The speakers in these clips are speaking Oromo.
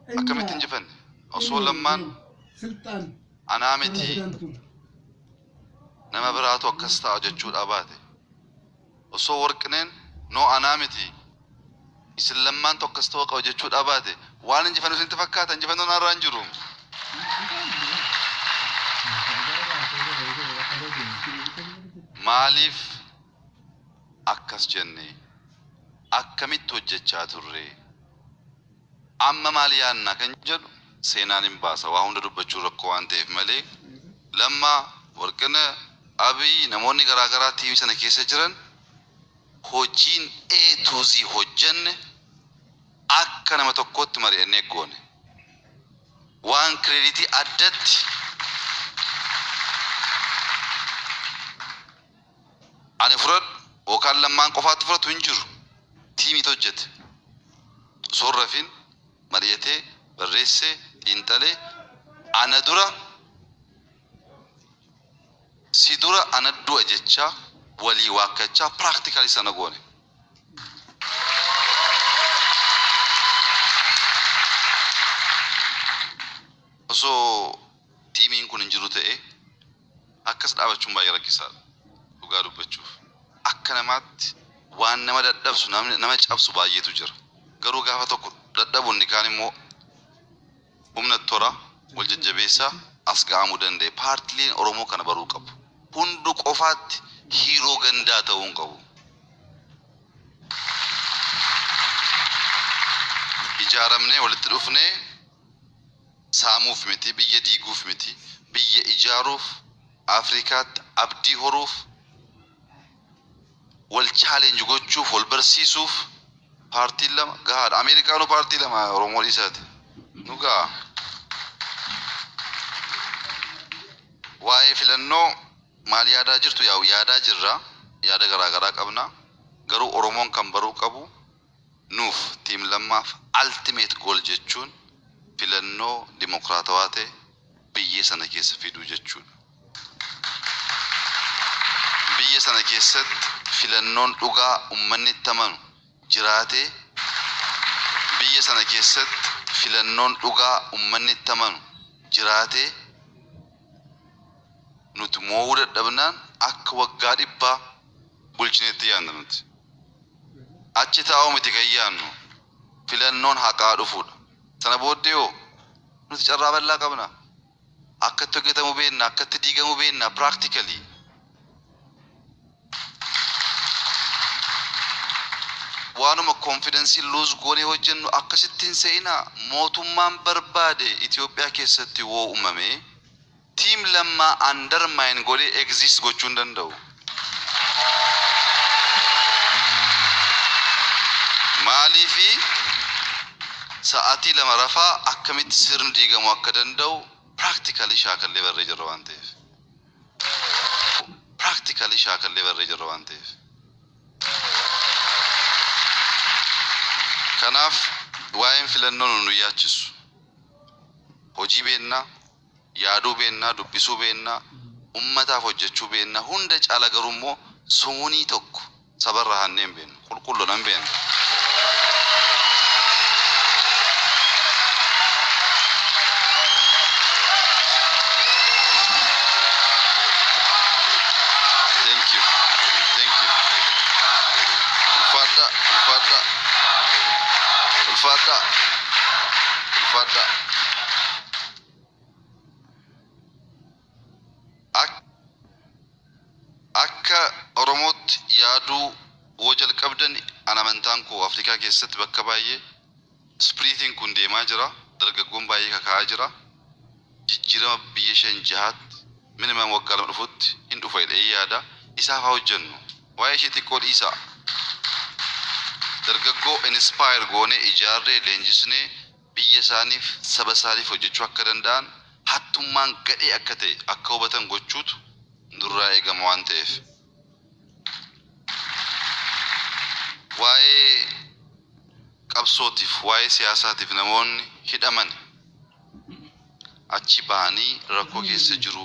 أكملت إنجفن أصول لمان أنا متي نما براتو كستا أجتشود أبادي أصول وركنين نو أنا متي إسلمان تو كستا وقا أجتشود أبادي وان إنجفن وسنت فكات إنجفن نارا إنجروم ماليف أكس جني أكملت وجتشات الرّي أما ماليان نكنجر سينان باسا وهم دبّجوا ركوان تيف ملك لما وركنا أبي نموني غراغرا تيوي سنة كيسة جرن هوجين اي توزي هوجن أكنا متوقت مري انيقون وان كريديتي أدت أنا فرد وكان لما انقفات فرد ونجر تيمي توجت صرفين مريته بريسه انتله أنا دورا سيدورا أنا دو أجتشا ولي واقعتشا practically سنقولي so teaming kun injiru ta'e akkas dhaabachuun baay'ee rakkisaadha dhugaa dubbachuuf akka namaatti waan nama dadhabsu nama cabsu baay'eetu jira garuu gaafa tokko dadhabuun ni kaan immoo humna tora wal jajjabeessaa as ga'amuu danda'e paartileen Oromoo kana baruu qabu hundu qofaatti hiiroo gandaa ta'uu qabu ijaaramnee walitti dhufnee saamuuf miti biyya diiguuf miti biyya ijaaruuf Afrikaatti abdii horuuf wal challenge gochuuf wal barsiisuuf paartii lama gahaadha Ameerikaanoo paartii lama Oromoo dhiisaati nugaa waa'ee filannoo maal yaadaa jirtu yaadaa jirra yaada garaagaraa qabna garuu Oromoon kan baruu qabu nuuf tiim lammaaf ultimate goal jechuun filannoo dimokiraatawaa ta'e biyya sana keessa fiduu jechuudha. Biyya sana keessatti filannoon dhugaa uummanni itti amanu jiraate biyya sana keessatti filannoon dhugaa uummanni itti amanu jiraate nuti mo'uu dadhabnaan akka waggaa dhibbaa bulchineetti yaadna nuti. Achi taa'uu miti kan yaadnu filannoon haqaa dhufuudha. Sana booddee yoo nuti carraa bal'aa qabna akkatti hojjetamuu beekna akkatti diigamuu beekna practically waanuma confidence lose goonee hojjennu akkasittiin seenaa mootummaan barbaade Itoophiyaa keessatti woo uumame tiim lammaa undermine golee exist gochuu hin danda'u. Maaliifi sa'aatii lama rafaa akkamitti sirni diigamu akka danda'u practically shaakallee barree jirra waan ta'eef. Practically shaakallee barree jirra waan ta'eef. Kanaaf waa'een filannoo nu yaachisu hojii beennaa yaaduu beennaa dubbisuu beennaa ummataaf hojjechuu beennaa hunda caala garuu immoo sumunii tokko sabarra hanneen beenna qulqulluudhaan beenna. Ulfaadha akka Oromootti yaaduu wajal qabdan anamantaan koo Afrikaa keessatti bakka baay'ee spiriitiin kun deemaa jira dargaggoon baay'ee kaka'aa jira jijjiirama biyya shan jahaatti minimum waggaa lama dhufutti hin dhufa jedhee yaada isaaf haa hojjennu waa'ee ishee xiqqoo dhiisaa dargaggoo inspire goonee ijaarree leenjisnee biyya isaaniif saba isaaniif hojjechuu akka danda'an hattummaan gadhee akka ta'e akka hubatan gochuutu durraa eegama waan ta'eef. Waa'ee qabsootiif waa'ee siyaasaatiif namoonni hidhaman achi bahanii rakkoo keessa jiru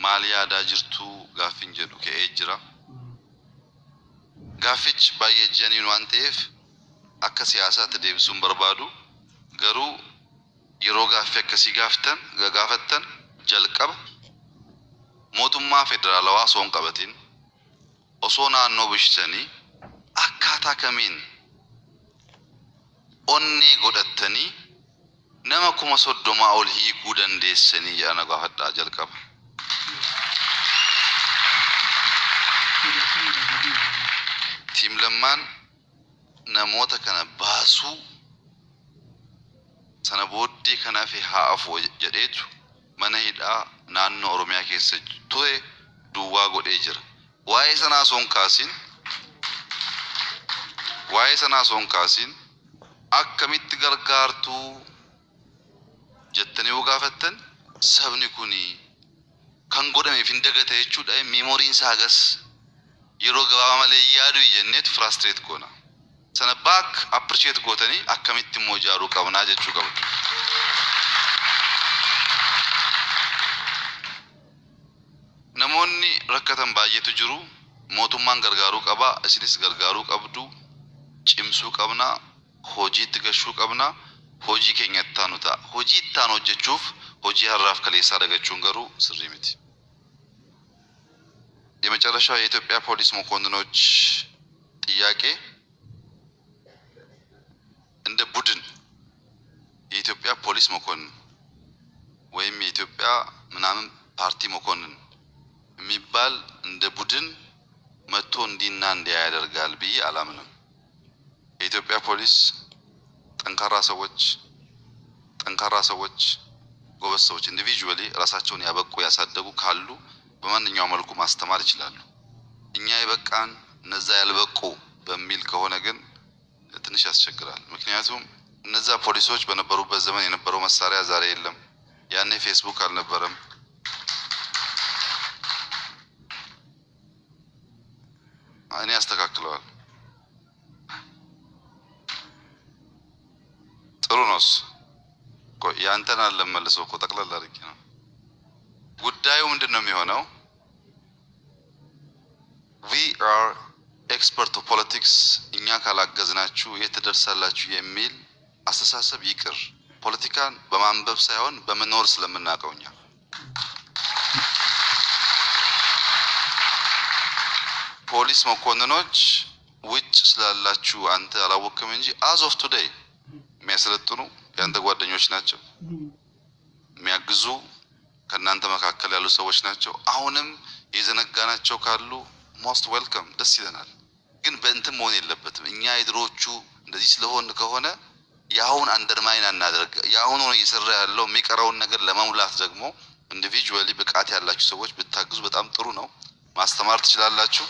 maal yaadaa jirtu gaaffiin jedhu ka'ee jira. gaaffichi baay'ee janiin waan ta'eef akka siyaasaatti deebisuun barbaadu garuu yeroo gaaffii akkasii gaafattan jalqaba mootummaa federaalawaa soon qabatiin osoo naannoo bishitanii akkaataa kamiin onnee godhattanii nama 30 ol hiikuu dandeessanii jedhana gaafadhaa jalqaba. Tiim Lammaan namoota kana baasuu sana booddee kanaaf haafoo jedheetu mana hidhaa naannoo Oromiyaa keessa ture duwwaa godhee jira. Waa'ee sanaa soon kaasin akkamitti gargaartuu jettanii yoo gaafattan sabni kuni kan godhameef hin dagate jechuudha. Meemoriin saagas yeroo gabaabaa malee yaadu jenneet frustrate goona. Sana back appreciate gootanii akkamitti immoo jaaruu qabnaa jechuu qabdu. Namoonni rakkatan baay'eetu jiru. Mootummaan gargaaruu qaba, isinis gargaaruu qabdu. Cimsuu qabna, hojiitti gashuu qabna. Hojii keenya ittaanu ta'a. Hojii ittaan hojjechuuf hojii har'aaf kaleessaa dagachuun garuu sirrii miti. የመጨረሻው የኢትዮጵያ ፖሊስ መኮንኖች ጥያቄ እንደ ቡድን የኢትዮጵያ ፖሊስ መኮንን ወይም የኢትዮጵያ ምናምን ፓርቲ መኮንን የሚባል እንደ ቡድን መጥቶ እንዲና እንዲያ ያደርጋል ብዬ አላምንም። የኢትዮጵያ ፖሊስ ጠንካራ ሰዎች ጎበዝ ሰዎች ኢንዲቪጁዋሊ ራሳቸውን ያበቁ ያሳደጉ ካሉ በማንኛውም መልኩ ማስተማር ይችላሉ። እኛ ይበቃን እነዛ ያልበቁ በሚል ከሆነ ግን ትንሽ ያስቸግራል። ምክንያቱም እነዛ ፖሊሶች በነበሩበት ዘመን የነበረው መሳሪያ ዛሬ የለም። ያኔ ፌስቡክ አልነበረም። እኔ አስተካክለዋል። ጥሩ ነውስ ያንተን አለመልሶ እኮ ጠቅላላ አድርጌ ነው። ጉዳዩ ምንድነው የሚሆነው? we are expert of politics እኛ ካላገዝናችሁ የት ትደርሳላችሁ የሚል አስተሳሰብ ይቅር። ፖለቲካን በማንበብ ሳይሆን በመኖር ስለምናቀውኛ ፖሊስ መኮንኖች ውጭ ስላላችሁ አንተ አላወቅም እንጂ as of today የሚያሰለጥኑ ያንተ ጓደኞች ናቸው። የሚያግዙ ከናንተ መካከል ያሉ ሰዎች ናቸው። አሁንም የዘነጋናቸው ካሉ most welcome ደስ ይለናል። ግን በእንትን መሆን የለበትም። እኛ የድሮቹ እንደዚህ ስለሆነ ከሆነ ያሁን አንደርማይን አናደርግ። ያሁን ነው እየሰራ ያለው የሚቀረውን ነገር ለመሙላት ደግሞ ኢንዲቪጁዋሊ ብቃት ያላችሁ ሰዎች ብታግዙ በጣም ጥሩ ነው። ማስተማር ትችላላችሁ፣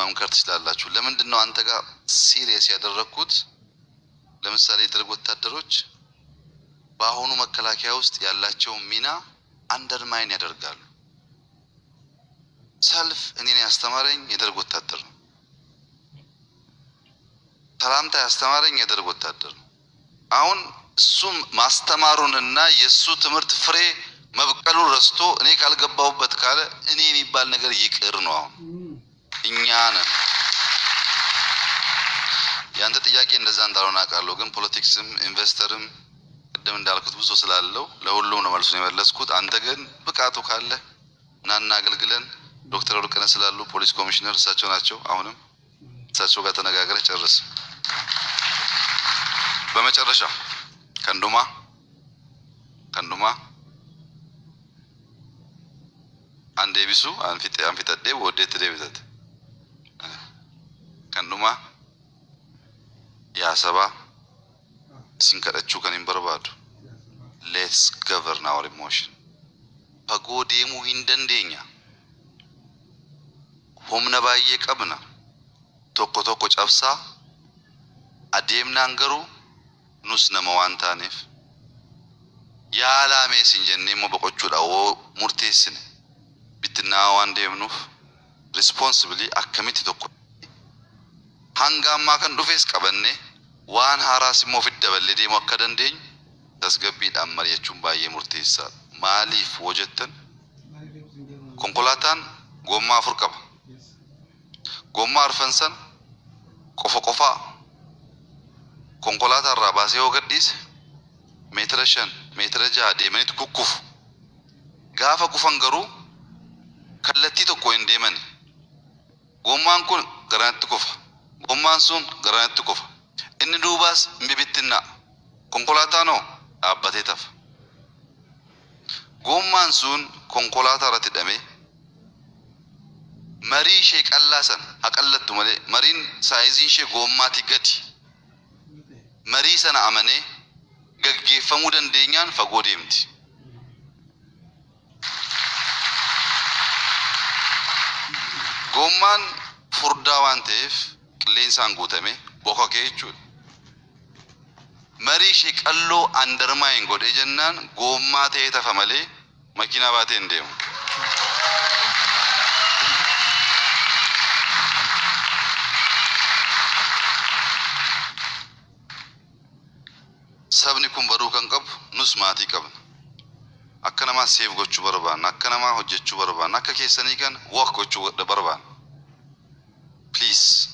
መምከር ትችላላችሁ። ለምንድነው አንተ ጋር ሲሪየስ ያደረኩት? ለምሳሌ የደርግ ወታደሮች በአሁኑ መከላከያ ውስጥ ያላቸው ሚና አንደርማይን ያደርጋሉ። ሰልፍ እኔን ያስተማረኝ የደርግ ወታደር ነው። ሰላምታ ያስተማረኝ የደርግ ወታደር ነው። አሁን እሱም ማስተማሩንና የሱ ትምህርት ፍሬ መብቀሉን ረስቶ እኔ ካልገባሁበት ካለ እኔ የሚባል ነገር ይቅር ነው። አሁን እኛ ነን። ያንተ ጥያቄ እንደዛ እንዳልሆነ አውቃለሁ። ግን ፖለቲክስም ኢንቨስተርም ቅድም እንዳልኩት ብዙ ስላለው ለሁሉም ነው መልሱን የመለስኩት። አንተ ግን ብቃቱ ካለ ናና አገልግለን ዶክተር ወርቅነህ ስላሉ ፖሊስ ኮሚሽነር እሳቸው ናቸው። አሁንም እሳቸው ጋር ተነጋግረህ ጨርስ። በመጨረሻ ከንዱማ አንዴ ቢሱ አንፊት ወዴት ደብዘት ከንዱማ ያሰባ ሲንከረቹ ከኒን በርባዱ let's govern our emotion pagodemu hindandenya humna baye qabna tokko cabsa ademna angaru nus nama wantanef yaala mesinjenne mo boqochuudha wo murteessine bitna wandemnuf responsibly akkamiti tokko hangama kan dhufes qabanne waan haaraas immoo fiddaballe deemu akka dandeenyu tasgabbiidhaan mari'achuun baay'ee murteessaadha. Maaliif wajjattan konkolaataan gommaa afur qaba. Gommaa arfan san qofa konkolaataa irraa baasee yoo gadhiise meetira 5 meetira 6 deemanitti kukkufu. Gaafa kufan garuu kallattii tokko hin deemani. Gommaan kun garanatti kufa. Gommaan sun garanatti kufa. Inni duubaas mbibittinna. Konkolaataanoo dhaabbatee tafa. Gommaan sun konkolaataa irratti hidhamee marii ishee qallaa san haqallattu malee mariin saayiziin ishee gommaatii gadi. Marii sana amanee gaggeeffamuu dandeenyaan fagoo deemti. Gommaan furdaa waan ta'eef qilleensaan guutame boka kee jechuudha. Marii ishee qalloo andarmaayin godhee jennaan gommaa ta'ee tafa malee makiinaa baatee hin deemu. Sabni kun baruu kan qabu nus maatii qabna. Akka namaa seef gochuu barbaanna, akka namaa hojjechuu barbaanna, akka keessanii kan work gochuu barbaanna. Please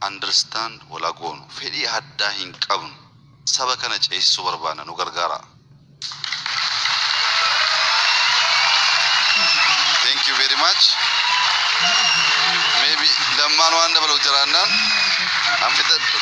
understand wala goonu. Fedhii addaa hin qabnu. Saba kana ceesisuu barbaanna nu gargaara. Thank you very much. Maybe lammaan waan dabalu jiraannaan an fidadhu.